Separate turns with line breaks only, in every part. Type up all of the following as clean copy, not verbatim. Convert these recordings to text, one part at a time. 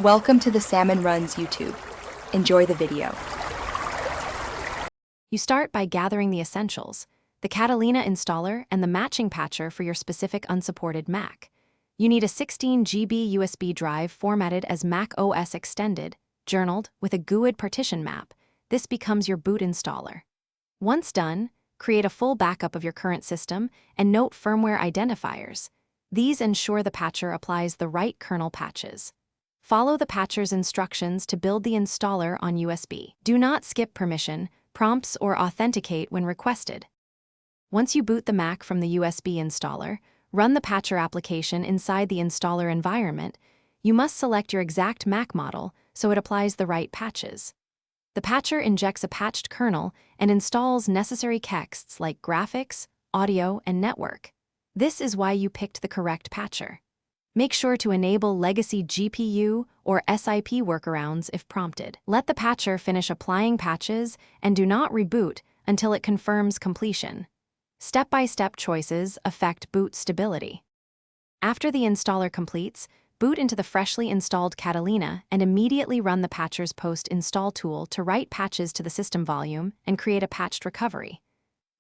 Welcome to the Salmon Runs YouTube. Enjoy the video.
You start by gathering the essentials, the Catalina installer and the matching patcher for your specific unsupported Mac. You need a 16 GB USB drive formatted as Mac OS Extended, journaled with a GUID partition map. This becomes your boot installer. Once done, create a full backup of your current system and note firmware identifiers. These ensure the patcher applies the right kernel patches. Follow the patcher's instructions to build the installer on USB. Do not skip permission, prompts, or authenticate when requested. Once you boot the Mac from the USB installer, run the patcher application inside the installer environment. You must select your exact Mac model so it applies the right patches. The patcher injects a patched kernel and installs necessary kexts like graphics, audio, and network. This is why you picked the correct patcher. Make sure to enable legacy GPU or SIP workarounds if prompted. Let the patcher finish applying patches and do not reboot until it confirms completion. Step-by-step choices affect boot stability. After the installer completes, boot into the freshly installed Catalina and immediately run the patcher's post-install tool to write patches to the system volume and create a patched recovery.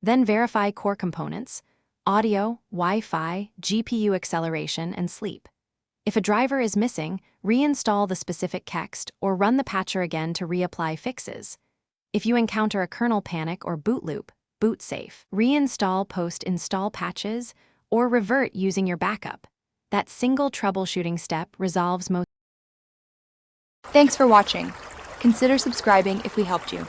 Then verify core components, audio, Wi-Fi, GPU acceleration, and sleep. If a driver is missing, reinstall the specific kext or run the patcher again to reapply fixes. If you encounter a kernel panic or boot loop, boot safe. Reinstall post-install patches or revert using your backup. That single troubleshooting step resolves most.
Thanks for watching. Consider subscribing if we helped you.